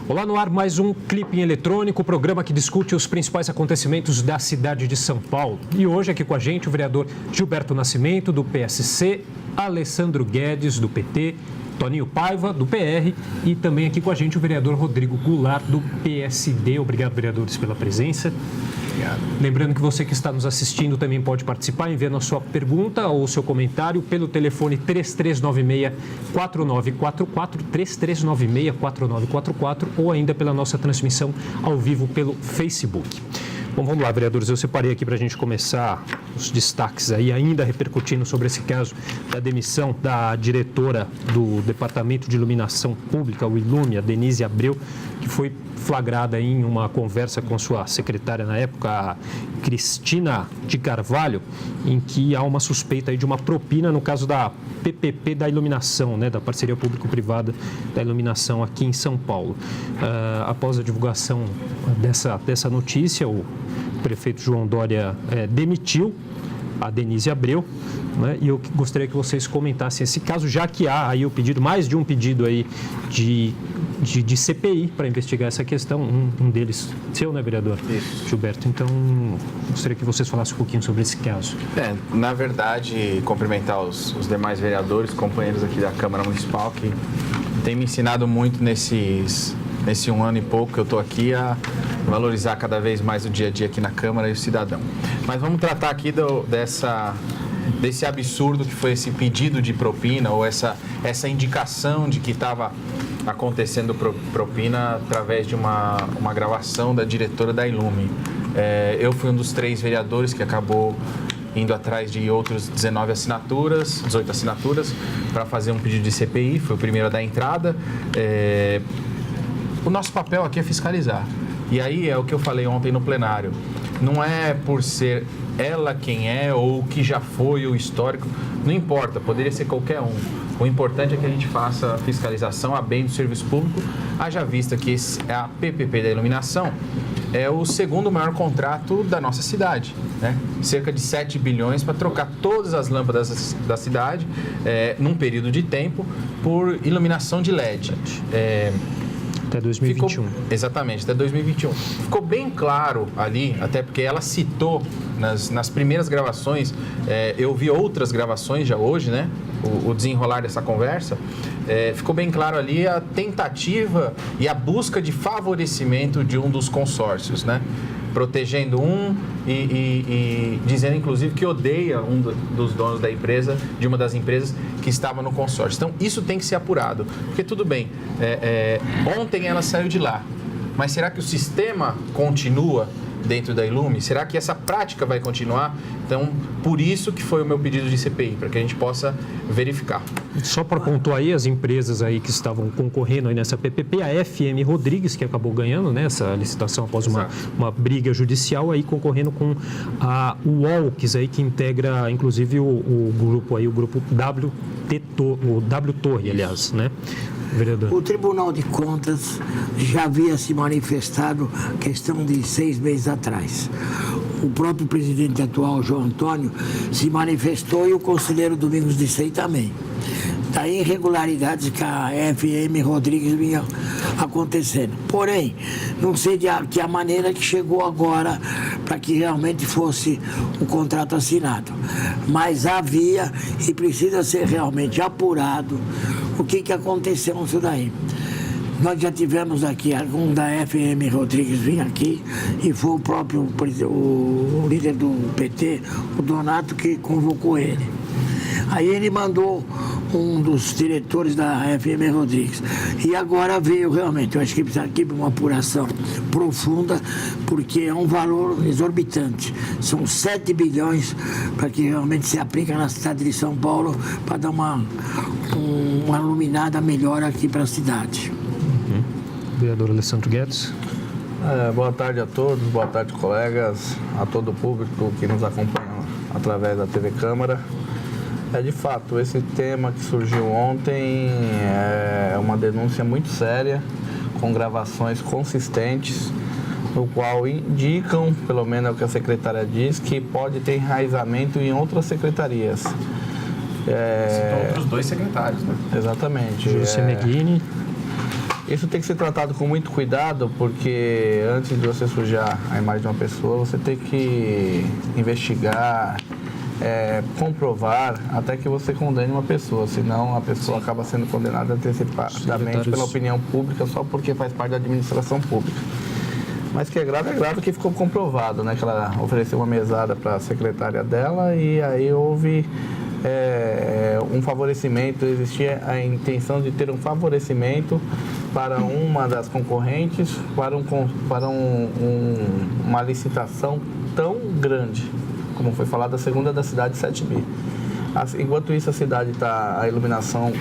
Olá, no ar mais um Clipping Eletrônico, programa que discute os principais acontecimentos da cidade de São Paulo. E hoje aqui com a gente o vereador Gilberto Nascimento, do PSC, Alessandro Guedes, do PT, Toninho Paiva, do PR, e também aqui com a gente o vereador Rodrigo Goulart, do PSD. Obrigado, vereadores, pela presença. Obrigado. Lembrando que você que está nos assistindo também pode participar enviando a sua pergunta ou seu comentário pelo telefone 3396-4944, 3396-4944 ou ainda pela nossa transmissão ao vivo pelo Facebook. Bom, vamos lá, vereadores, eu separei aqui para a gente começar os destaques aí, ainda repercutindo sobre esse caso da demissão da diretora do Departamento de Iluminação Pública, o Ilume, a Denise Abreu, que foi flagrada em uma conversa com sua secretária na época, a Cristina de Carvalho, em que há uma suspeita aí de uma propina no caso da PPP da iluminação, né, da parceria público-privada da iluminação aqui em São Paulo. Após a divulgação dessa notícia, o prefeito João Dória demitiu a Denise Abreu, né, e eu gostaria que vocês comentassem esse caso, já que há aí o pedido, mais de um pedido aí de CPI para investigar essa questão, um deles seu, né, vereador? Isso. Gilberto, então gostaria que vocês falassem um pouquinho sobre esse caso. Na verdade, cumprimentar os demais vereadores, companheiros aqui da Câmara Municipal, que têm me ensinado muito nesse 1 ano e pouco que eu estou aqui, a valorizar cada vez mais o dia a dia aqui na Câmara e o cidadão. Mas vamos tratar aqui desse absurdo que foi esse pedido de propina ou essa indicação de que estava acontecendo propina através de uma gravação da diretora da Ilume. Eu fui um dos 3 vereadores que acabou indo atrás de outros 18 assinaturas para fazer um pedido de CPI, foi o primeiro a dar entrada. O nosso papel aqui é fiscalizar. E aí é o que eu falei ontem no plenário. Não é por ser ela quem é ou o que já foi o histórico, não importa, poderia ser qualquer um. O importante é que a gente faça a fiscalização a bem do serviço público, haja vista que a PPP da iluminação é o segundo maior contrato da nossa cidade, né? Cerca de 7 bilhões para trocar todas as lâmpadas da cidade num período de tempo por iluminação de LED. Até 2021. Exatamente, até 2021. Ficou bem claro ali, até porque ela citou nas primeiras gravações, eu vi outras gravações já hoje, né? O desenrolar dessa conversa, ficou bem claro ali a tentativa e a busca de favorecimento de um dos consórcios, né? Protegendo um e dizendo, inclusive, que odeia um dos donos da empresa, de uma das empresas que estava no consórcio. Então, isso tem que ser apurado. Porque, tudo bem, ontem ela saiu de lá, mas será que o sistema continua dentro da Ilume? Será que essa prática vai continuar? Então, por isso que foi o meu pedido de CPI, para que a gente possa verificar. Só para pontuar aí, as empresas aí que estavam concorrendo aí nessa PPP, a FM Rodrigues, que acabou ganhando, né, essa licitação após uma briga judicial, aí concorrendo com a Walks, aí, que integra, inclusive, o grupo aí, o grupo W Torre, aliás, né? Vereador. O Tribunal de Contas já havia se manifestado questão de 6 meses atrás. O próprio presidente atual, João Antônio, se manifestou e o conselheiro Domingos Dissei também. Da irregularidades que a FM Rodrigues vinha acontecendo. Porém, não sei de que a maneira que chegou agora para que realmente fosse o contrato assinado. Mas havia e precisa ser realmente apurado o que aconteceu nisso daí. Nós já tivemos aqui, algum da FM Rodrigues vinha aqui e foi o próprio o líder do PT, o Donato, que convocou ele. Aí ele mandou um dos diretores da FM Rodrigues. E agora veio realmente, eu acho que precisa aqui de uma apuração profunda, porque é um valor exorbitante. São 7 bilhões para que realmente se aplique na cidade de São Paulo para dar uma iluminada melhor aqui para a cidade. Vereador Alessandro Guedes. Boa tarde a todos, boa tarde, colegas, a todo o público que nos acompanha através da TV Câmara. De fato, esse tema que surgiu ontem é uma denúncia muito séria, com gravações consistentes, no qual indicam, pelo menos é o que a secretária diz, que pode ter enraizamento em outras secretarias. Citou outros 2 secretários, né? Exatamente. José Meghini. Isso tem que ser tratado com muito cuidado, porque antes de você sujar a imagem de uma pessoa, você tem que investigar, comprovar, até que você condene uma pessoa. Senão, a pessoa acaba sendo condenada antecipadamente pela opinião pública só porque faz parte da administração pública. Mas que é grave que ficou comprovado, né? Que ela ofereceu uma mesada para a secretária dela e aí houve um favorecimento, existia a intenção de ter um favorecimento para uma das concorrentes, para uma licitação tão grande, como foi falado, a segunda da cidade, 7 bi. Enquanto isso, a iluminação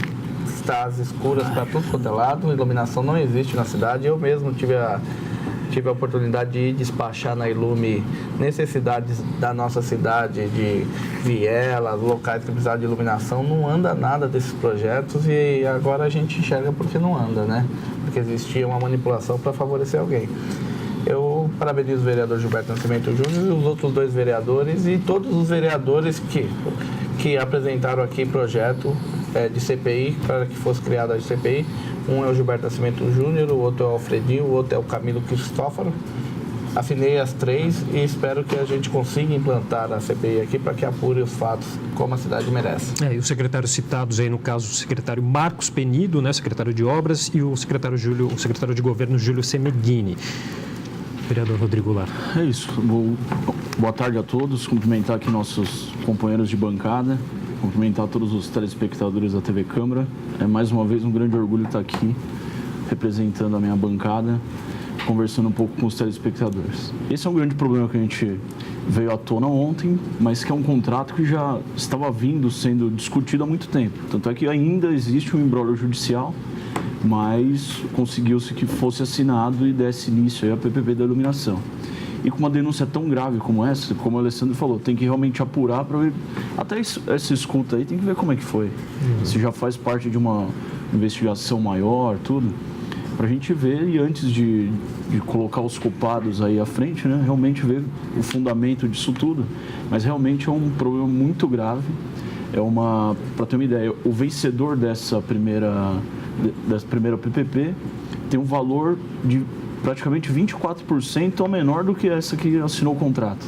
está às escuras para tudo quanto é lado, a iluminação não existe na cidade. Eu mesmo tive a oportunidade de ir despachar na Ilume necessidades da nossa cidade, de vielas, locais que precisavam de iluminação. Não anda nada desses projetos e agora a gente enxerga porque não anda, né? Porque existia uma manipulação para favorecer alguém. Eu parabenizo o vereador Gilberto Nascimento Júnior e os outros 2 vereadores e todos os vereadores que apresentaram aqui projeto de CPI, para que fosse criada a CPI. Um é o Gilberto Nascimento Júnior, o outro é o Alfredinho, o outro é o Camilo Cristófaro. Assinei as 3 e espero que a gente consiga implantar a CPI aqui para que apure os fatos como a cidade merece. E os secretários citados aí, no caso, o secretário Marcos Penido, né, secretário de Obras, e o secretário de Governo, Júlio Semeghini. Vereador Rodrigo Lara. É isso. Boa tarde a todos. Cumprimentar aqui nossos companheiros de bancada. Cumprimentar todos os telespectadores da TV Câmara. É mais uma vez um grande orgulho estar aqui representando a minha bancada, conversando um pouco com os telespectadores. Esse é um grande problema que a gente veio à tona ontem, mas que é um contrato que já estava sendo discutido há muito tempo. Tanto é que ainda existe um imbróglio judicial, mas conseguiu-se que fosse assinado e desse início aí a PPP da iluminação. E com uma denúncia tão grave como essa, como o Alessandro falou, tem que realmente apurar para ver. Até essa escuta aí tem que ver como é que foi. Se já faz parte de uma investigação maior, tudo. Para a gente ver e antes de colocar os culpados aí à frente, né, realmente ver o fundamento disso tudo. Mas realmente é um problema muito grave. Para ter uma ideia, o vencedor dessa primeira PPP tem um valor de praticamente 24% ou menor do que essa que assinou o contrato.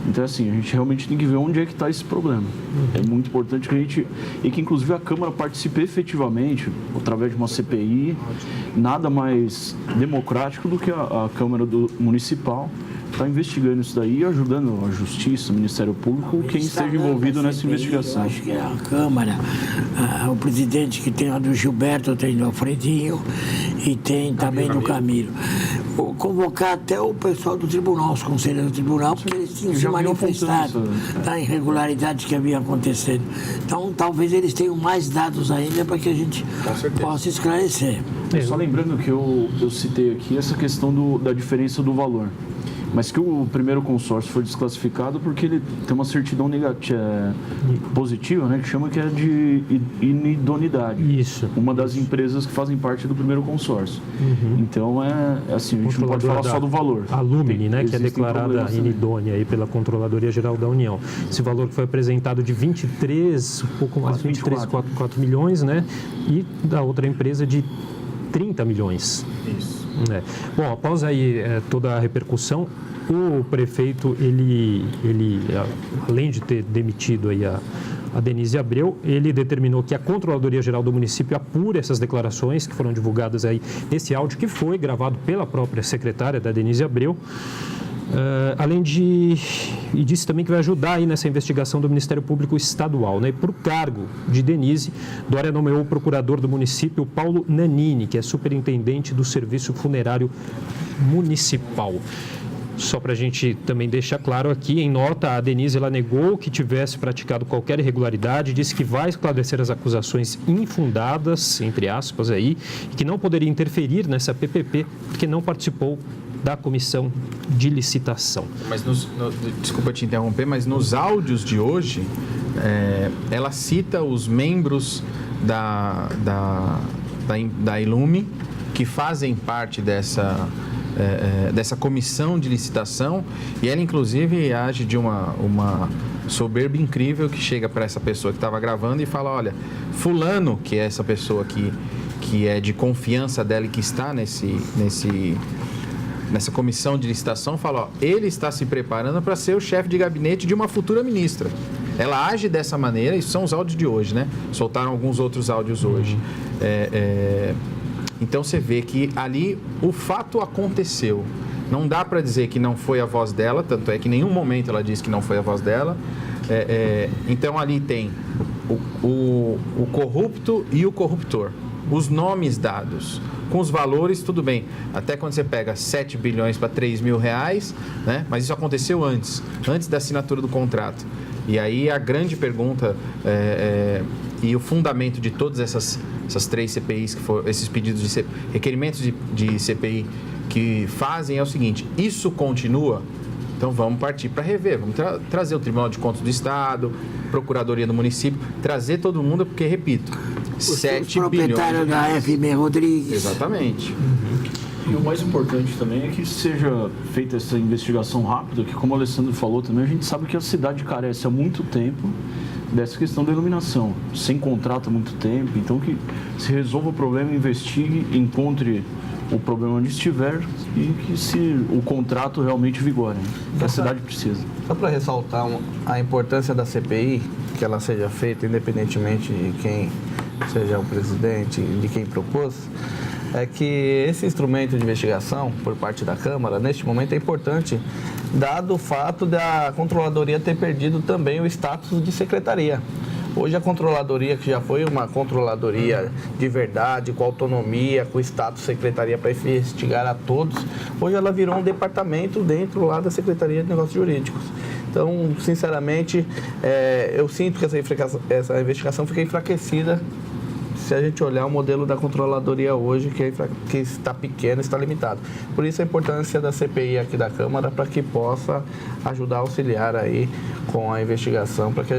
Então, assim, a gente realmente tem que ver onde é que está esse problema. É muito importante que a gente... E que, inclusive, a Câmara participe efetivamente, através de uma CPI, nada mais democrático do que a Câmara Municipal está investigando isso daí e ajudando a Justiça, o Ministério Público, quem esteja envolvido nessa investigação. Eu acho que a Câmara, o presidente que tem a do Gilberto, tem do Alfredinho e tem também do Camilo. Convocar até o pessoal do tribunal, os conselheiros do tribunal, porque eles tinham se manifestado da irregularidade que havia acontecendo. Então, talvez eles tenham mais dados ainda para que a gente possa esclarecer. Só lembrando que eu citei aqui essa questão da diferença do valor. Mas que o primeiro consórcio foi desclassificado porque ele tem uma certidão negativa, positiva, né, que chama que é de inidoneidade. Isso. Uma das empresas que fazem parte do primeiro consórcio. Então, assim, a gente não pode falar só do valor. A Lumine, né, que é declarada inidônea aí pela Controladoria Geral da União. Esse valor que foi apresentado de 23, um pouco mais de 24 milhões, né, e da outra empresa de 30 milhões. Isso. Bom, após aí toda a repercussão, o prefeito, ele além de ter demitido aí a Denise Abreu, ele determinou que a Controladoria Geral do município apure essas declarações que foram divulgadas aí nesse áudio que foi gravado pela própria secretária da Denise Abreu. Além de... E disse também que vai ajudar aí nessa investigação do Ministério Público Estadual, né? E por cargo de Denise, Dória nomeou o procurador do município, Paulo Nanini, que é superintendente do Serviço Funerário Municipal. Só para a gente também deixar claro aqui, em nota, a Denise ela negou que tivesse praticado qualquer irregularidade, disse que vai esclarecer as acusações infundadas, entre aspas, aí, e que não poderia interferir nessa PPP, porque não participou da comissão de licitação. Mas desculpa te interromper, mas nos áudios de hoje, ela cita os membros da Ilume que fazem parte dessa comissão de licitação, e ela inclusive age de uma soberba incrível que chega para essa pessoa que estava gravando e fala: olha, fulano, que é essa pessoa que que é de confiança dela e que está nessa comissão de licitação, fala, ó, ele está se preparando para ser o chefe de gabinete de uma futura ministra. Ela age dessa maneira, isso são os áudios de hoje, né? Soltaram alguns outros áudios hoje. Então você vê que ali o fato aconteceu. Não dá para dizer que não foi a voz dela, tanto é que em nenhum momento ela disse que não foi a voz dela. Então ali tem o corrupto e o corruptor. Os nomes dados, com os valores, tudo bem. Até quando você pega 7 bilhões para 3 mil reais, né? Mas isso aconteceu antes da assinatura do contrato. E aí a grande pergunta e o fundamento de todas essas 3 CPIs, que foram esses pedidos de requerimentos de CPI que fazem é o seguinte: isso continua? Então vamos partir para rever, vamos trazer o Tribunal de Contas do Estado, Procuradoria do Município, trazer todo mundo, porque, repito, 7 bilhões... proprietário da FM Rodrigues. Exatamente. E o mais importante também é que seja feita essa investigação rápida, que, como o Alessandro falou também, a gente sabe que a cidade carece há muito tempo dessa questão da iluminação, sem contrato há muito tempo. Então que se resolva o problema, investigue, encontre o problema onde estiver e que o contrato realmente vigore, né? Que a cidade precisa. Só para ressaltar a importância da CPI, que ela seja feita independentemente de quem seja o presidente, de quem propôs, é que esse instrumento de investigação por parte da Câmara, neste momento, é importante, dado o fato da Controladoria ter perdido também o status de secretaria. Hoje a Controladoria, que já foi uma Controladoria de verdade, com autonomia, com status de secretaria para investigar a todos, hoje ela virou um departamento dentro lá da Secretaria de Negócios Jurídicos. Então, sinceramente, eu sinto que essa investigação fica enfraquecida se a gente olhar o modelo da Controladoria hoje, que está pequeno, está limitado. Por isso a importância da CPI aqui da Câmara, para que possa ajudar a auxiliar aí com a investigação, para que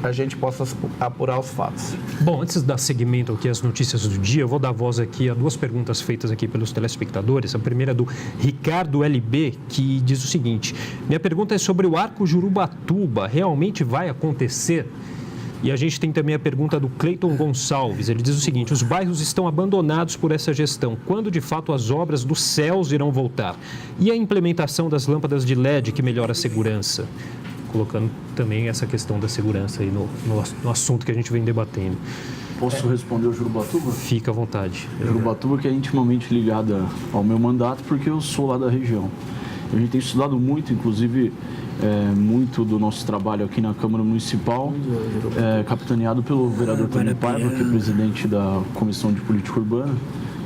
a gente possa apurar os fatos. Bom, antes de dar seguimento aqui às notícias do dia, eu vou dar voz aqui a 2 perguntas feitas aqui pelos telespectadores. A primeira é do Ricardo LB, que diz o seguinte: minha pergunta é sobre o Arco Jurubatuba, realmente vai acontecer? E a gente tem também a pergunta do Cleiton Gonçalves. Ele diz o seguinte: os bairros estão abandonados por essa gestão. Quando, de fato, as obras dos céus irão voltar? E a implementação das lâmpadas de LED que melhora a segurança? Colocando também essa questão da segurança aí no assunto que a gente vem debatendo. Posso responder o Jurubatuba? Fica à vontade. Jurubatuba, que é intimamente ligada ao meu mandato, porque eu sou lá da região. A gente tem estudado muito, inclusive... muito do nosso trabalho aqui na Câmara Municipal, capitaneado pelo vereador Tony Paiva, que é presidente da Comissão de Política Urbana.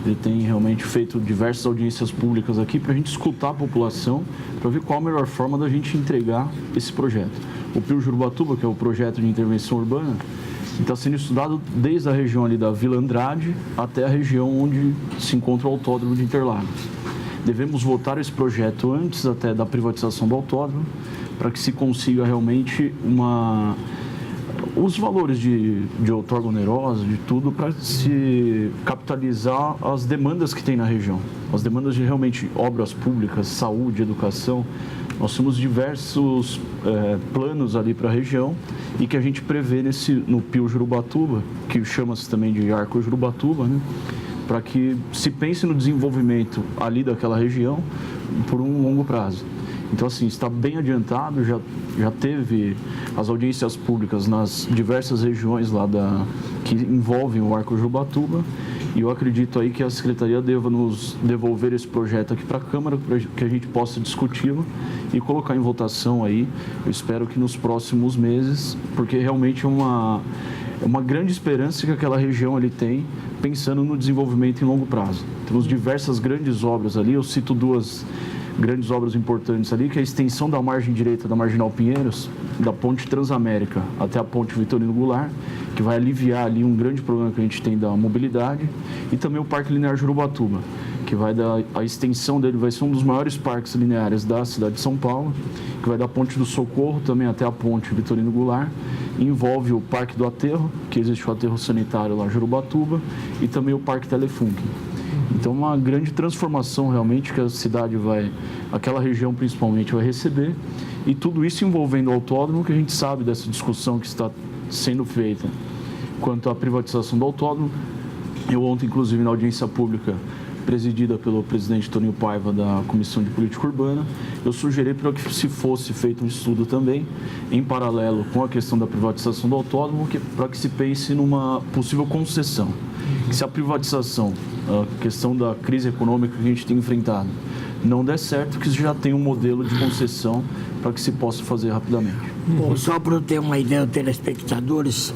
Ele tem realmente feito diversas audiências públicas aqui para a gente escutar a população, para ver qual a melhor forma da gente entregar esse projeto. O Pio Jurubatuba, que é o projeto de intervenção urbana, está sendo estudado desde a região ali da Vila Andrade até a região onde se encontra o Autódromo de Interlagos. Devemos votar esse projeto antes até da privatização do autódromo, para que se consiga realmente os valores de outorga onerosa, de tudo, para se capitalizar as demandas que tem na região. As demandas de realmente obras públicas, saúde, educação. Nós temos diversos planos ali para a região e que a gente prevê no Pio Jurubatuba, que chama-se também de Arco Jurubatuba, né? Para que se pense no desenvolvimento ali daquela região por um longo prazo. Então, assim, está bem adiantado, já teve as audiências públicas nas diversas regiões lá que envolvem o Arco Jurubatuba, e eu acredito aí que a Secretaria deva nos devolver esse projeto aqui para a Câmara, para que a gente possa discuti-lo e colocar em votação aí. Eu espero que nos próximos meses, porque realmente é uma grande esperança que aquela região ali tem, pensando no desenvolvimento em longo prazo. Temos diversas grandes obras ali, eu cito 2 grandes obras importantes ali, que é a extensão da margem direita da Marginal Pinheiros, da Ponte Transamérica até a Ponte Vitorino Goulart, que vai aliviar ali um grande problema que a gente tem da mobilidade, e também o Parque Linear Jurubatuba, que vai dar, a extensão dele vai ser um dos maiores parques lineares da cidade de São Paulo, que vai da Ponte do Socorro também até a Ponte Vitorino Goulart, envolve o Parque do Aterro, que existe o aterro sanitário lá em Jurubatuba, e também o Parque Telefunken. Então, uma grande transformação realmente que a cidade aquela região principalmente vai receber, e tudo isso envolvendo o autódromo, que a gente sabe dessa discussão que está sendo feita quanto à privatização do autódromo. Eu ontem, inclusive, na audiência pública presidida pelo presidente Toninho Paiva da Comissão de Política Urbana, eu sugeri para que se fosse feito um estudo também, em paralelo com a questão da privatização do autódromo, para que se pense numa possível concessão. Se a privatização, a questão da crise econômica que a gente tem enfrentado, não der certo, que já tem um modelo de concessão para que se possa fazer rapidamente. Bom, só para eu ter uma ideia, os telespectadores,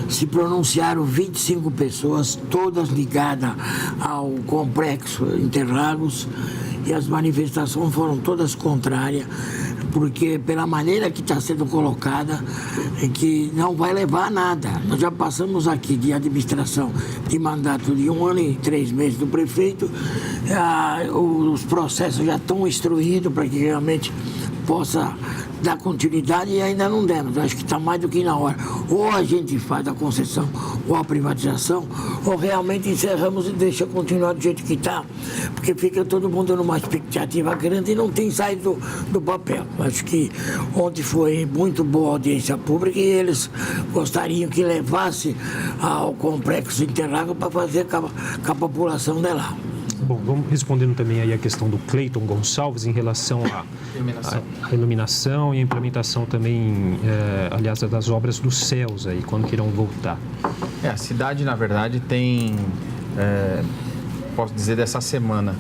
se pronunciaram 25 pessoas, todas ligadas ao complexo Interlagos, e as manifestações foram todas contrárias, porque pela maneira que está sendo colocada, é que não vai levar a nada. Nós já passamos aqui de administração de mandato de 1 ano e 3 meses do prefeito, os processos já estão instruídos para que realmente possa dar continuidade e ainda não demos. Acho que está mais do que na hora. Ou a gente faz a concessão ou a privatização, ou realmente encerramos e deixa continuar do jeito que está, porque fica todo mundo numa expectativa grande e não tem saído do papel. Acho que ontem foi muito boa a audiência pública e eles gostariam que levasse ao complexo Interlagos para fazer com a população de lá. Bom, vamos respondendo também aí a questão do Cleiton Gonçalves em relação à iluminação e a implementação também, aliás, das obras dos céus aí, quando que irão voltar. A cidade, na verdade, tem, posso dizer, dessa semana,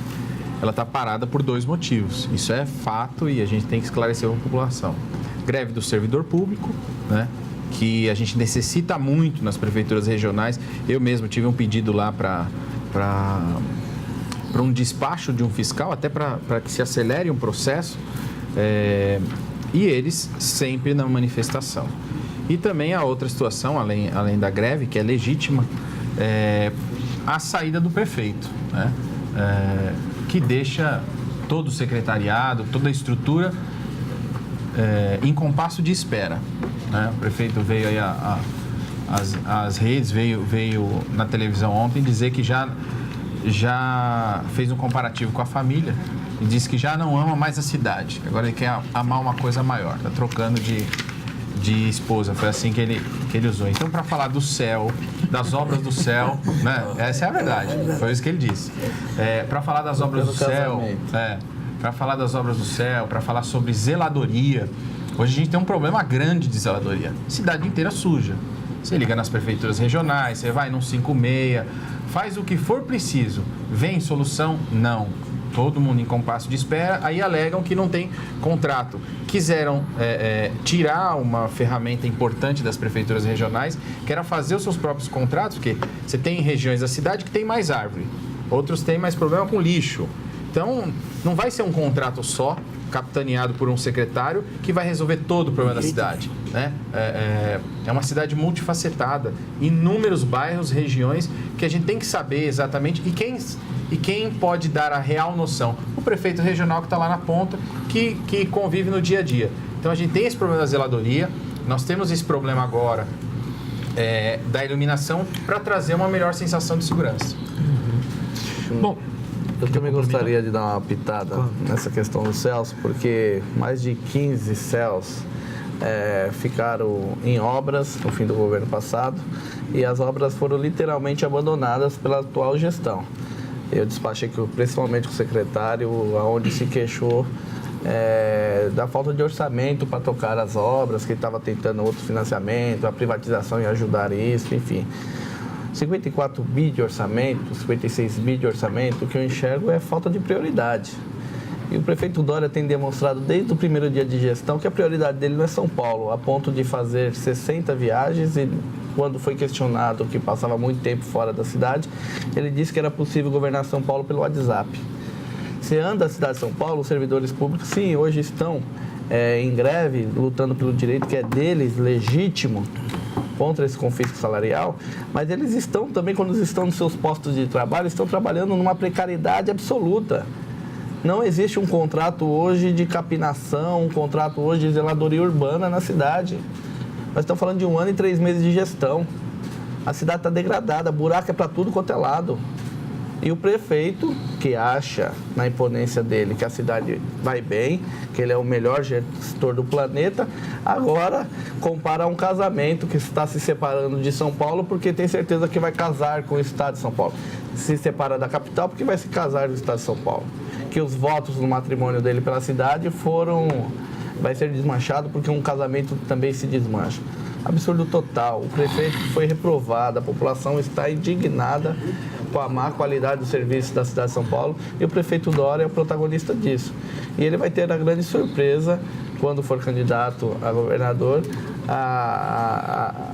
ela está parada por 2 motivos. Isso é fato e a gente tem que esclarecer para a população. Greve do servidor público, né? Que a gente necessita muito nas prefeituras regionais. Eu mesmo tive um pedido lá para um despacho de um fiscal, até para que se acelere um processo, e eles sempre na manifestação. E também a outra situação, além da greve, que é legítima, a saída do prefeito, né? Que deixa todo o secretariado, toda a estrutura em compasso de espera, né? O prefeito veio aí às redes, veio na televisão ontem dizer que já fez um comparativo com a família e disse que já não ama mais a cidade. Agora ele quer amar uma coisa maior, está trocando de esposa, foi assim que ele usou. Então, para falar do céu, das obras do céu, né? Essa é a verdade, foi isso que ele disse. Para falar das obras do céu, para falar sobre zeladoria, hoje a gente tem um problema grande de zeladoria. Cidade inteira suja. Você liga nas prefeituras regionais, você vai num 56, faz o que for preciso. Vem solução? Não. Todo mundo em compasso de espera, aí alegam que não tem contrato. Quiseram tirar uma ferramenta importante das prefeituras regionais, que era fazer os seus próprios contratos, porque você tem regiões da cidade que tem mais árvore, outros têm mais problema com lixo. Então, não vai ser um contrato só, capitaneado por um secretário, que vai resolver todo o problema da cidade, né? É uma cidade multifacetada, inúmeros bairros, regiões, que a gente tem que saber exatamente e quem pode dar a real noção. O prefeito regional que está lá na ponta, que convive no dia a dia. Então, a gente tem esse problema da zeladoria, nós temos esse problema agora da iluminação para trazer uma melhor sensação de segurança. Bom, eu também gostaria de dar uma pitada nessa questão dos céus, porque mais de 15 céus ficaram em obras no fim do governo passado e as obras foram literalmente abandonadas pela atual gestão. Eu despachei principalmente com o secretário, onde se queixou da falta de orçamento para tocar as obras, que estava tentando outro financiamento, a privatização ia ajudar isso, enfim. 54 bi de orçamento, 56 bi de orçamento, o que eu enxergo é falta de prioridade. E o prefeito Dória tem demonstrado desde o primeiro dia de gestão que a prioridade dele não é São Paulo, a ponto de fazer 60 viagens e quando foi questionado que passava muito tempo fora da cidade, ele disse que era possível governar São Paulo pelo WhatsApp. Você anda a cidade de São Paulo, os servidores públicos, sim, hoje estão em greve, lutando pelo direito que é deles, legítimo, contra esse confisco salarial, mas eles estão também, quando estão nos seus postos de trabalho, estão trabalhando numa precariedade absoluta. Não existe um contrato hoje de capinação, um contrato hoje de zeladoria urbana na cidade. Nós estamos falando de 1 ano e 3 meses de gestão. A cidade está degradada, buraco é para tudo quanto é lado. E o prefeito, que acha na imponência dele que a cidade vai bem, que ele é o melhor gestor do planeta, agora compara um casamento que está se separando de São Paulo porque tem certeza que vai casar com o estado de São Paulo. Se separa da capital porque vai se casar no estado de São Paulo. Que os votos no matrimônio dele pela cidade vai ser desmanchado porque um casamento também se desmancha. Absurdo total. O prefeito foi reprovado, a população está indignada com a má qualidade do serviço da cidade de São Paulo e o prefeito Dória é o protagonista disso. E ele vai ter a grande surpresa, quando for candidato a governador,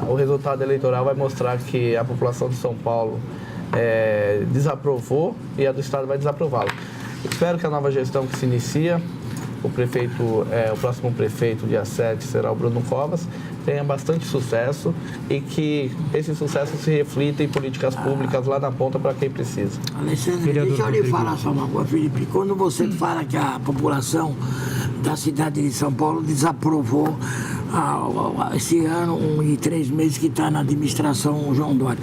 o resultado eleitoral vai mostrar que a população de São Paulo desaprovou e a do estado vai desaprová-lo. Espero que a nova gestão que se inicia, o próximo prefeito, dia 7, será o Bruno Covas, tenha bastante sucesso e que esse sucesso se reflita em políticas públicas lá na ponta para quem precisa. Alexandre, deixa eu lhe falar só uma coisa, Felipe. Quando você fala que a população da cidade de São Paulo desaprovou esse ano e 3 meses que está na administração João Dória.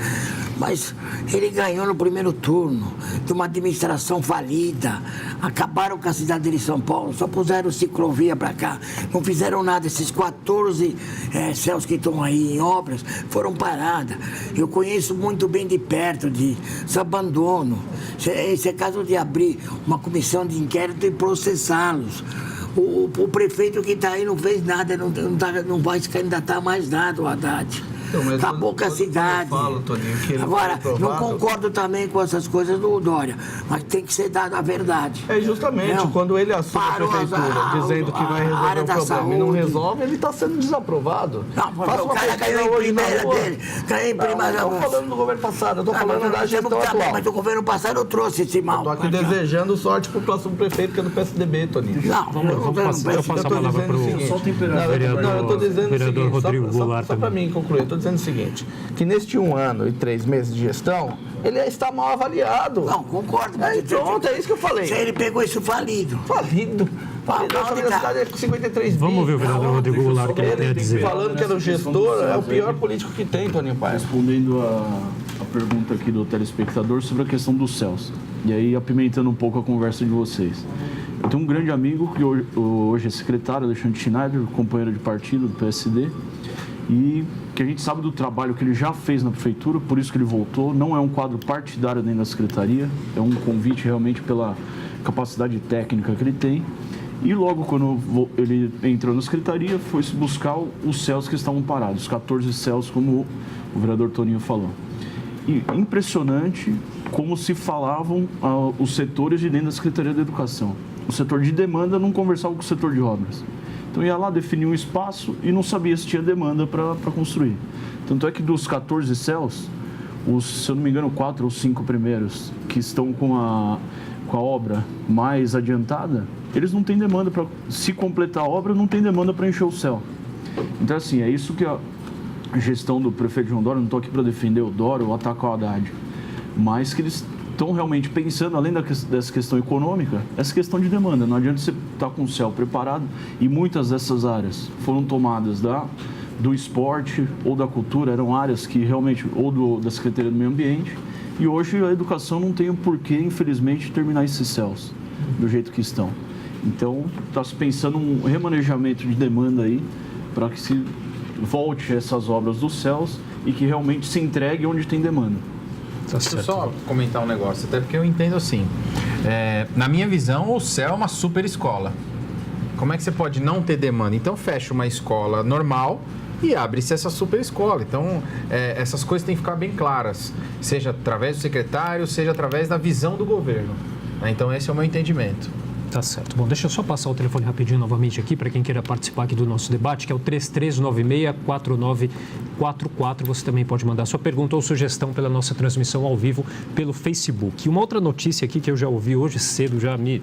Mas ele ganhou no primeiro turno de uma administração falida. Acabaram com a cidade de São Paulo, só puseram ciclovia para cá. Não fizeram nada. Esses 14 céus que estão aí em obras foram paradas. Eu conheço muito bem de perto esse abandono. Esse é caso de abrir uma comissão de inquérito e processá-los. O prefeito que está aí não fez nada, não vai se candidatar mais nada, o Haddad. Acabou com a cidade. Agora, não concordo também com essas coisas do Dória, mas tem que ser dada a verdade. Justamente, não, quando ele assume a prefeitura, dizendo que vai resolver o problema e não resolve, ele está sendo desaprovado. Não, o cara ganhou em primeira dele. Ganhou em primeira. Não estou falando do governo passado, eu estou falando da gestão atual. Mas o governo passado eu trouxe esse mal. Estou aqui desejando sorte para o próximo prefeito, que é do PSDB, Toninho. Vamos passar a palavra para o vereador Rodrigo Goulart. Só para mim concluir, estou dizendo o seguinte, que neste 1 ano e 3 meses de gestão, ele está mal avaliado. Não, concordo. Pronto, é isso que eu falei. Ele pegou isso falido. Falido. A cidade é com 53 Vamos ouvir o vereador Rodrigo Goulart, o que ele tem a dizer. Falando que era o gestor, é o pior político que tem, Toninho Paes. Respondendo a pergunta aqui do telespectador sobre a questão dos céus. E aí, apimentando um pouco a conversa de vocês. Eu tenho um grande amigo, que hoje é secretário, Alexandre Schneider, companheiro de partido do PSD, e que a gente sabe do trabalho que ele já fez na prefeitura, por isso que ele voltou. Não é um quadro partidário dentro da secretaria, é um convite realmente pela capacidade técnica que ele tem. E logo quando ele entrou na secretaria, foi se buscar os céus que estavam parados, os 14 céus, como o vereador Toninho falou. E impressionante como se falavam os setores de dentro da Secretaria da Educação. O setor de demanda não conversava com o setor de obras. Então ia lá, definir um espaço e não sabia se tinha demanda para construir. Tanto é que dos 14 céus, se eu não me engano, 4 ou 5 primeiros que estão com a obra mais adiantada, eles não têm demanda para... Se completar a obra, não tem demanda para encher o céu. Então, assim, é isso que a gestão do prefeito João Dória, não estou aqui para defender o Dória ou atacar o Haddad, mas que eles estão realmente pensando, além dessa questão econômica, essa questão de demanda. Não adianta você estar com o céu preparado e muitas dessas áreas foram tomadas do esporte ou da cultura, eram áreas que realmente, ou da Secretaria do Meio Ambiente, e hoje a educação não tem o porquê, infelizmente, terminar esses céus do jeito que estão. Então, está se pensando um remanejamento de demanda aí para que se volte essas obras dos céus e que realmente se entregue onde tem demanda. Deixa eu só comentar um negócio, até porque eu entendo assim. Na minha visão, o céu é uma super escola. Como é que você pode não ter demanda? Então, fecha uma escola normal e abre-se essa super escola. Então, essas coisas têm que ficar bem claras, seja através do secretário, seja através da visão do governo. Então, esse é o meu entendimento. Tá certo. Bom, deixa eu só passar o telefone rapidinho novamente aqui para quem queira participar aqui do nosso debate, que é o 3396-4944. Você também pode mandar sua pergunta ou sugestão pela nossa transmissão ao vivo pelo Facebook. E uma outra notícia aqui que eu já ouvi hoje cedo, já me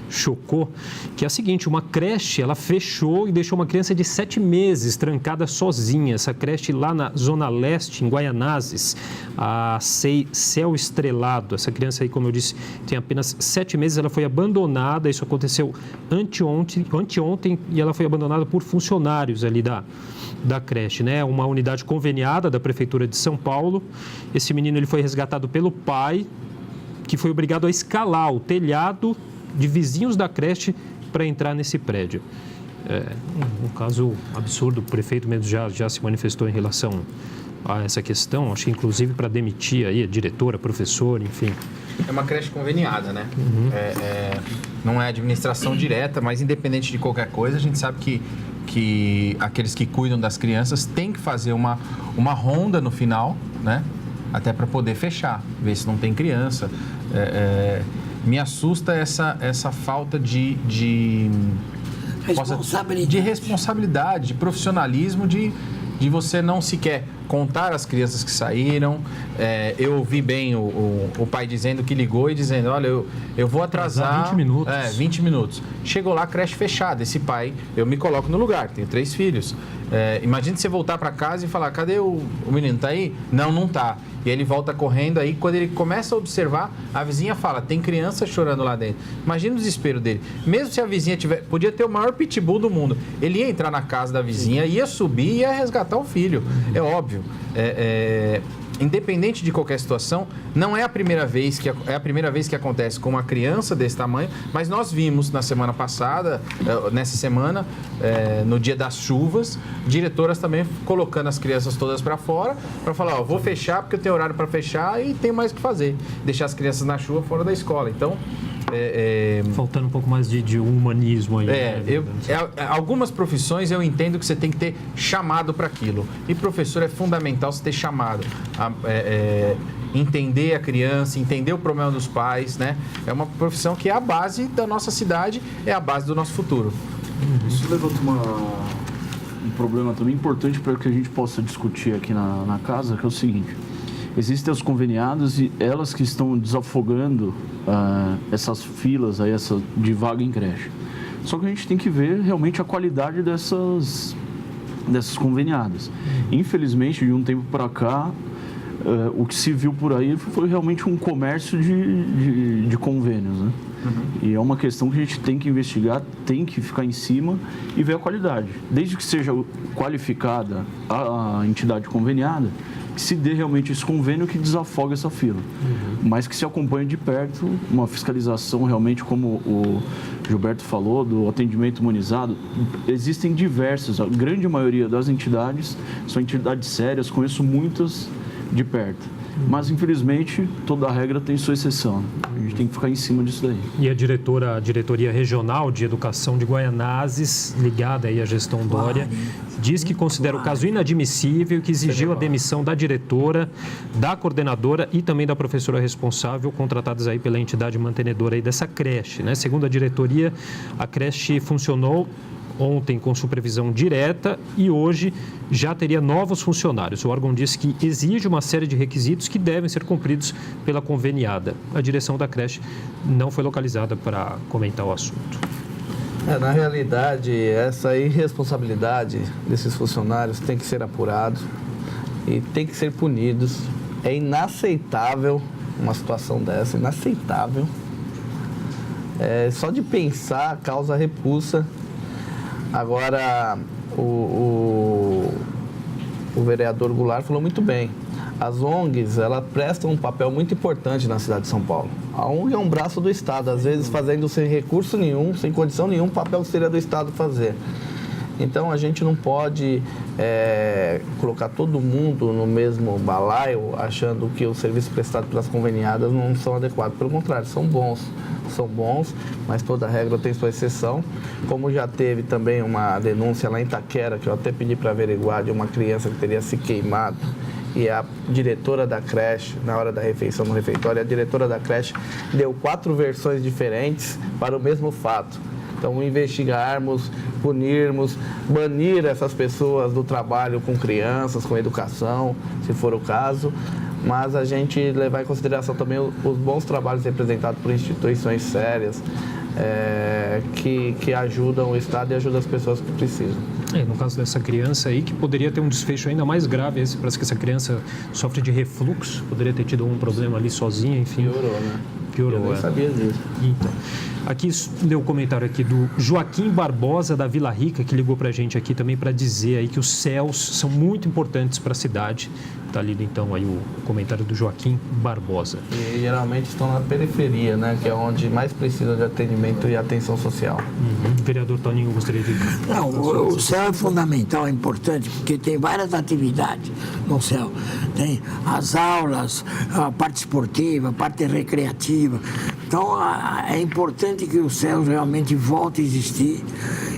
chocou, que é a seguinte: uma creche, ela fechou e deixou uma criança de 7 meses trancada sozinha. Essa creche lá na Zona Leste, em Guaianazes, a Céu Estrelado. Essa criança aí, como eu disse, tem apenas 7 meses, ela foi abandonada. Isso aconteceu anteontem e ela foi abandonada por funcionários ali da creche, né? Uma unidade conveniada da Prefeitura de São Paulo. Esse menino ele foi resgatado pelo pai que foi obrigado a escalar o telhado de vizinhos da creche para entrar nesse prédio. Um caso absurdo, o prefeito mesmo já se manifestou em relação a essa questão, acho que inclusive para demitir aí a diretora, professor, enfim. É uma creche conveniada, né? Não é administração direta, mas independente de qualquer coisa, a gente sabe que aqueles que cuidam das crianças têm que fazer uma ronda no final, né? Até para poder fechar, ver se não tem criança. Me assusta essa falta de responsabilidade, de profissionalismo, de você não sequer contar as crianças que saíram. Eu ouvi bem o pai dizendo que ligou e dizendo, olha, eu vou atrasar 20 minutos. 20 minutos. Chegou lá, creche fechada. Esse pai, eu me coloco no lugar, tenho 3 filhos. Imagine você voltar para casa e falar, cadê o menino? Tá aí? Não tá. E ele volta correndo, aí quando ele começa a observar, a vizinha fala, tem criança chorando lá dentro. Imagina o desespero dele. Mesmo se a vizinha podia ter o maior pitbull do mundo, ele ia entrar na casa da vizinha, ia subir e ia resgatar o filho. É óbvio. Independente de qualquer situação, não é a primeira vez que acontece com uma criança desse tamanho, mas nós vimos na semana passada, nessa semana, no dia das chuvas, diretoras também colocando as crianças todas para fora, para falar, vou fechar porque eu tenho horário para fechar e tem mais o que fazer, deixar as crianças na chuva fora da escola. Então, faltando um pouco mais de humanismo aí. Algumas profissões eu entendo que você tem que ter chamado para aquilo. E professor é fundamental você ter chamado. Entender a criança, entender o problema dos pais, né? É uma profissão que é a base da nossa cidade, é a base do nosso futuro. Isso levanta um problema também importante para que a gente possa discutir aqui na casa, que é o seguinte. Existem as conveniadas e elas que estão desafogando essas filas aí, de vaga em creche. Só que a gente tem que ver realmente a qualidade dessas conveniadas. Infelizmente, de um tempo para cá, o que se viu por aí foi realmente um comércio de convênios, né? E é uma questão que a gente tem que investigar, tem que ficar em cima e ver a qualidade. Desde que seja qualificada a entidade conveniada, que se dê realmente esse convênio que desafoga essa fila. Mas que se acompanhe de perto uma fiscalização realmente, como o Gilberto falou, do atendimento imunizado. Existem diversas, a grande maioria das entidades são entidades sérias, conheço muitas de perto. Mas, infelizmente, toda regra tem sua exceção. A gente tem que ficar em cima disso daí. E a diretoria regional de educação de Guaianazes, ligada aí à gestão Dória, diz que considera o caso inadmissível, que exigiu a demissão da diretora, da coordenadora e também da professora responsável, contratadas aí pela entidade mantenedora aí dessa creche, né? Segundo a diretoria, a creche funcionou ontem com supervisão direta e hoje já teria novos funcionários. O órgão disse que exige uma série de requisitos que devem ser cumpridos pela conveniada. A direção da creche não foi localizada para comentar o assunto. Na realidade, essa irresponsabilidade desses funcionários tem que ser apurada e tem que ser punidos. É inaceitável uma situação dessa, inaceitável. Só de pensar causa repulsa. Agora, o vereador Goulart falou muito bem. As ONGs, elas prestam um papel muito importante na cidade de São Paulo. A ONG é um braço do Estado, às vezes fazendo sem recurso nenhum, sem condição nenhuma, o papel que seria do Estado fazer. Então, a gente não pode colocar todo mundo no mesmo balaio, achando que os serviços prestados pelas conveniadas não são adequados. Pelo contrário, são bons, mas toda regra tem sua exceção. Como já teve também uma denúncia lá em Itaquera, que eu até pedi para averiguar, de uma criança que teria se queimado, e a diretora da creche, na hora da refeição no refeitório, a diretora da creche deu 4 versões diferentes para o mesmo fato. Então, investigarmos, punirmos, banir essas pessoas do trabalho com crianças, com educação, se for o caso, mas a gente levar em consideração também os bons trabalhos representados por instituições sérias, que ajudam o Estado e ajudam as pessoas que precisam. No caso dessa criança aí, que poderia ter um desfecho ainda mais grave, parece que essa criança sofre de refluxo, poderia ter tido um problema ali sozinha, enfim. Piorou, né? Piorou, eu nem sabia disso. Então, aqui deu um comentário aqui do Joaquim Barbosa, da Vila Rica, que ligou para a gente aqui também para dizer aí que os céus são muito importantes para a cidade, Está lido então aí o comentário do Joaquim Barbosa. E geralmente estão na periferia, né? Que é onde mais precisa de atendimento e atenção social. Vereador Toninho, gostaria de... Não, o céu é fundamental, é importante, porque tem várias atividades no céu. Tem as aulas, a parte esportiva, a parte recreativa. Então, é importante que o céu realmente volte a existir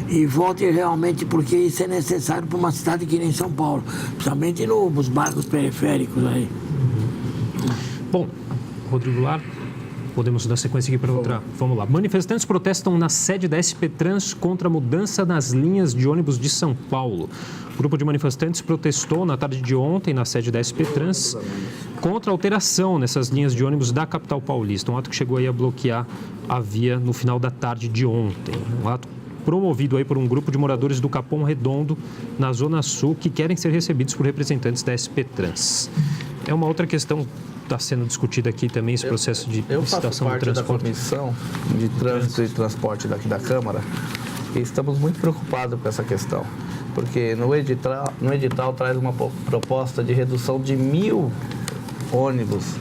e volte realmente, porque isso é necessário para uma cidade que nem São Paulo, principalmente nos bairros periféricos aí. Bom, Rodrigo Lar, podemos dar sequência aqui para outra. Vamos lá. Manifestantes protestam na sede da SP Trans contra a mudança nas linhas de ônibus de São Paulo. O grupo de manifestantes protestou na tarde de ontem na sede da SP Trans contra a alteração nessas linhas de ônibus da capital paulista. Um ato que chegou aí a bloquear a via no final da tarde de ontem. Um ato promovido aí por um grupo de moradores do Capão Redondo, na Zona Sul, que querem ser recebidos por representantes da SP Trans. É uma outra questão está sendo discutida aqui também, esse processo de licitação do transporte. Eu faço parte da Comissão de Trânsito e Transporte daqui da Câmara e estamos muito preocupados com essa questão, porque no edital traz uma proposta de redução de 1.000 ônibus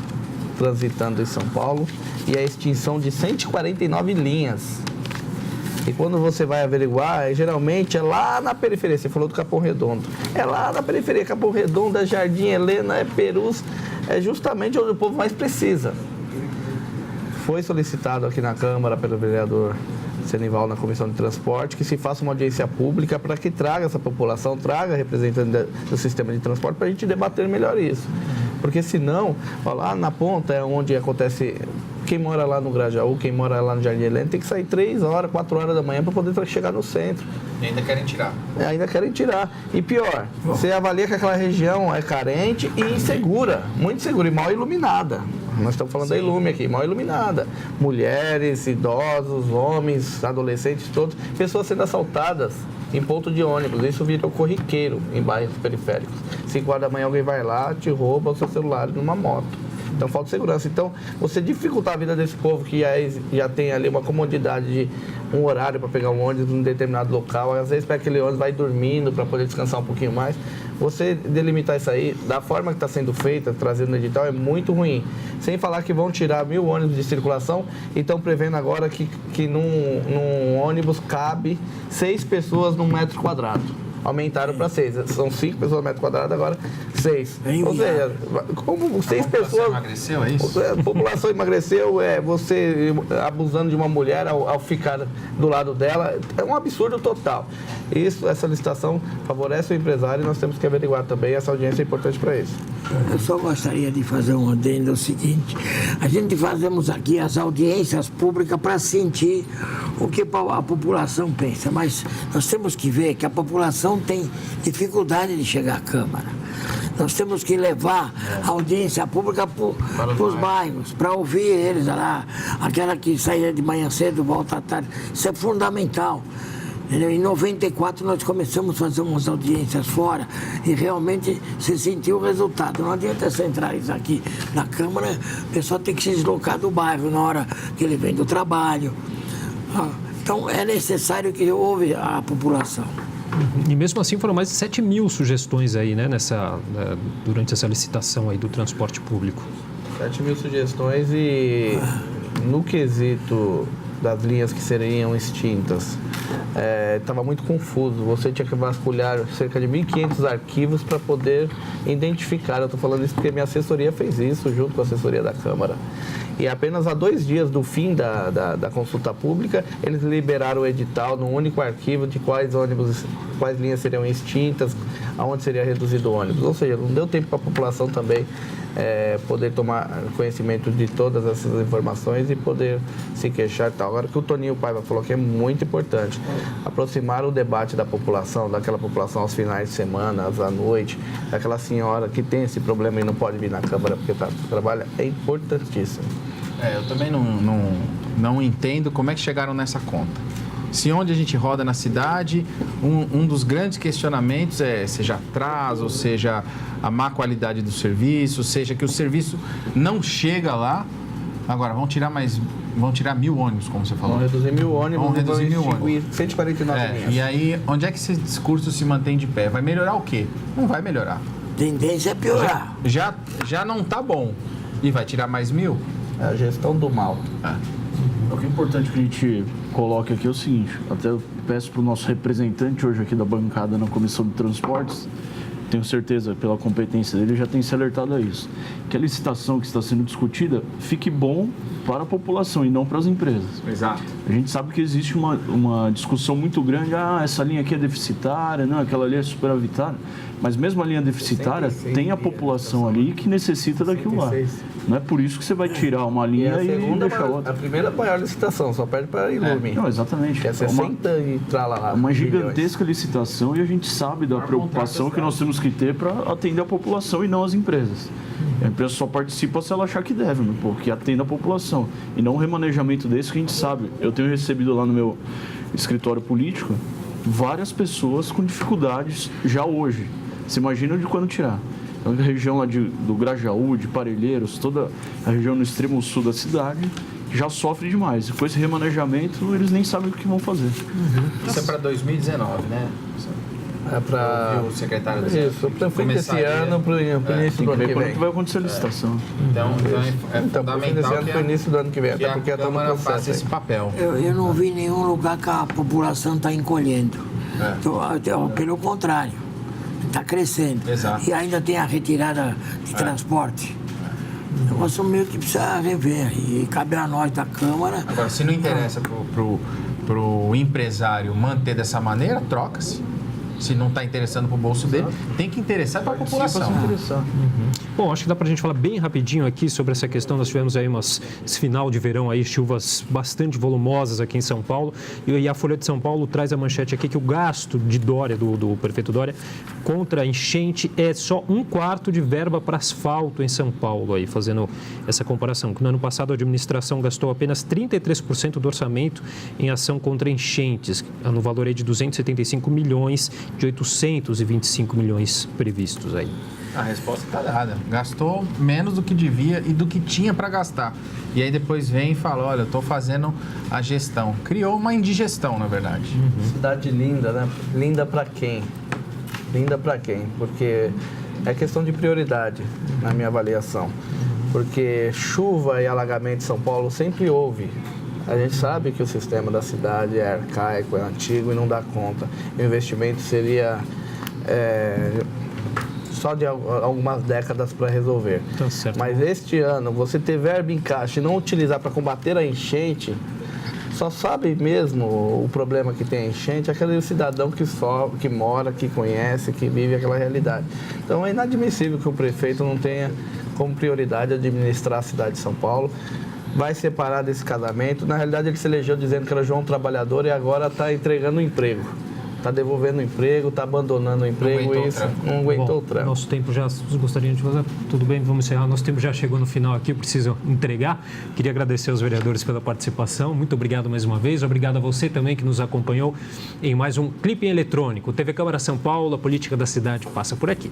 transitando em São Paulo e a extinção de 149 linhas. E quando você vai averiguar, geralmente é lá na periferia. Você falou do Capão Redondo. É lá na periferia, Capão Redondo, é Jardim Helena, é Perus. É justamente onde o povo mais precisa. Foi solicitado aqui na Câmara pelo vereador Senival na Comissão de Transporte que se faça uma audiência pública para que traga essa população, traga representante do sistema de transporte para a gente debater melhor isso. Porque senão, ó, lá na ponta é onde acontece... Quem mora lá no Grajaú, quem mora lá no Jardim Helena, tem que sair 3 horas, 4 horas da manhã para poder chegar no centro. E ainda querem tirar. Ainda querem tirar. E pior, você avalia que aquela região é carente e insegura, muito insegura e mal iluminada. Nós estamos falando da Ilume aqui, mal iluminada. Mulheres, idosos, homens, adolescentes, todos, pessoas sendo assaltadas em ponto de ônibus. Isso virou corriqueiro em bairros periféricos. 5 horas da manhã alguém vai lá, te rouba o seu celular numa moto. Então, falta segurança. Então, você dificultar a vida desse povo que já tem ali uma comodidade de um horário para pegar um ônibus em determinado local, às vezes pega aquele ônibus, vai dormindo para poder descansar um pouquinho mais. Você delimitar isso aí, da forma que está sendo feita, trazendo no edital, é muito ruim. Sem falar que vão tirar 1.000 ônibus de circulação e estão prevendo agora que num ônibus cabe 6 pessoas num metro quadrado. Aumentaram para 6. São 5 pessoas no metro quadrado, agora 6. Ou seja, como 6 pessoas... Emagreceu, é isso? A população emagreceu, você abusando de uma mulher ao ficar do lado dela. É um absurdo total. Essa licitação favorece o empresário e nós temos que averiguar também. Essa audiência é importante para isso. Eu só gostaria de fazer um adendo, é o seguinte: a gente fazemos aqui as audiências públicas para sentir o que a população pensa, mas nós temos que ver que a população tem dificuldade de chegar à Câmara. Nós temos que levar a audiência pública para os bairros, para ouvir eles lá, aquela que saía de manhã cedo, volta à tarde. Isso é fundamental. Em 94 nós começamos a fazer umas audiências fora e realmente se sentiu o resultado. Não adianta centralizar aqui na Câmara, o pessoal tem que se deslocar do bairro na hora que ele vem do trabalho. Então é necessário que ouve a população. E mesmo assim foram mais de 7.000 sugestões aí, né, durante essa licitação aí do transporte público. 7.000 sugestões e no quesito das linhas que seriam extintas, estava muito confuso. Você tinha que vasculhar cerca de 1.500 arquivos para poder identificar. Eu estou falando isso porque minha assessoria fez isso junto com a assessoria da Câmara. E apenas há 2 dias do fim da consulta pública, eles liberaram o edital no único arquivo de quais linhas seriam extintas, aonde seria reduzido o ônibus. Ou seja, não deu tempo para a população também poder tomar conhecimento de todas essas informações e poder se queixar e tal. Agora, o que o Toninho Paiva falou que é muito importante, aproximar o debate da população, daquela população aos finais de semana, à noite, daquela senhora que tem esse problema e não pode vir na Câmara porque trabalha, é importantíssimo. Eu também não entendo como é que chegaram nessa conta. Se onde a gente roda na cidade, um dos grandes questionamentos seja atraso, seja a má qualidade do serviço, seja que o serviço não chega lá. Agora, vão tirar 1.000 ônibus, como você falou. Vão reduzir 1.000 ônibus. Vão reduzir 1.000 ônibus. 149 linhas. E aí, onde é que esse discurso se mantém de pé? Vai melhorar o quê? Não vai melhorar. tendência é piorar. Já não tá bom. E vai tirar mais 1.000? É a gestão do mal. O que é importante que a gente coloque aqui é o seguinte, até eu peço para o nosso representante hoje aqui da bancada na Comissão de Transportes, tenho certeza, pela competência dele, já tem se alertado a isso, que a licitação que está sendo discutida fique bom para a população e não para as empresas. Exato. A gente sabe que existe uma discussão muito grande, essa linha aqui é deficitária, não, aquela ali é superavitária, mas mesmo a linha deficitária tem a população ali que necessita daquilo lá. Não é por isso que você vai tirar uma linha e deixar outra. A primeira maior licitação, só perde para a Ilume. Não, exatamente. Que é 60 e tralalá. Uma gigantesca licitação e a gente sabe da preocupação que nós temos que ter para atender a população e não as empresas. A empresa só participa se ela achar que deve, porque atende a população. E não um remanejamento desse que a gente sabe. Eu tenho recebido lá no meu escritório político várias pessoas com dificuldades já hoje. Você imagina de quando tirar. Então, a região lá do Grajaú, de Parelheiros, toda a região no extremo sul da cidade já sofre demais. E com esse remanejamento, eles nem sabem o que vão fazer. Isso é para 2019, né? É para o secretário isso, para fim desse ano, para o início do ano que vem. Quando vai acontecer a licitação. Então é Então, para fim desse ano, para o início do ano que vem, até porque a está no Câmara faça processo. esse papel. Eu não vi nenhum lugar que a população está encolhendo. Pelo contrário, está crescendo. Exato. E ainda tem a retirada de transporte. É um assunto meio que precisa rever. E cabe a nós da Câmara. Agora, se não interessa pro empresário manter dessa maneira, troca-se. Se não está interessando para o bolso dele, tem que interessar para a população. Bom, acho que dá para a gente falar bem rapidinho aqui sobre essa questão. Nós tivemos aí esse final de verão aí, chuvas bastante volumosas aqui em São Paulo. E a Folha de São Paulo traz a manchete aqui que o gasto de Dória, do prefeito Dória, contra a enchente é só 1/4 de verba para asfalto em São Paulo, aí, fazendo essa comparação. Que no ano passado a administração gastou apenas 33% do orçamento em ação contra enchentes, no valor aí de 275 milhões de 825 milhões previstos aí. A resposta está dada. Gastou menos do que devia e do que tinha para gastar. E aí depois vem e fala, olha, eu estou fazendo a gestão. Criou uma indigestão, na verdade. Cidade linda, né? Linda para quem? Linda para quem? Porque é questão de prioridade, na minha avaliação. Porque chuva e alagamento em São Paulo sempre houve. A gente sabe que o sistema da cidade é arcaico, é antigo e não dá conta. O investimento seria só de algumas décadas para resolver. Tá certo. Mas este ano, você ter verba em caixa e não utilizar para combater a enchente, só sabe mesmo o problema que tem a enchente aquele cidadão que mora, que conhece, que vive aquela realidade. Então é inadmissível que o prefeito não tenha como prioridade administrar a cidade de São Paulo. Vai separar desse casamento. Na realidade, ele se elegeu dizendo que era João Trabalhador e agora está entregando o emprego. Está devolvendo o emprego, está abandonando o emprego e isso não aguentou o trampo. Nosso tempo já gostaria de fazer. Tudo bem, vamos encerrar. Nosso tempo já chegou no final aqui, eu preciso entregar. Queria agradecer aos vereadores pela participação. Muito obrigado mais uma vez. Obrigado a você também que nos acompanhou em mais um Clipe Eletrônico. TV Câmara São Paulo, a política da cidade passa por aqui.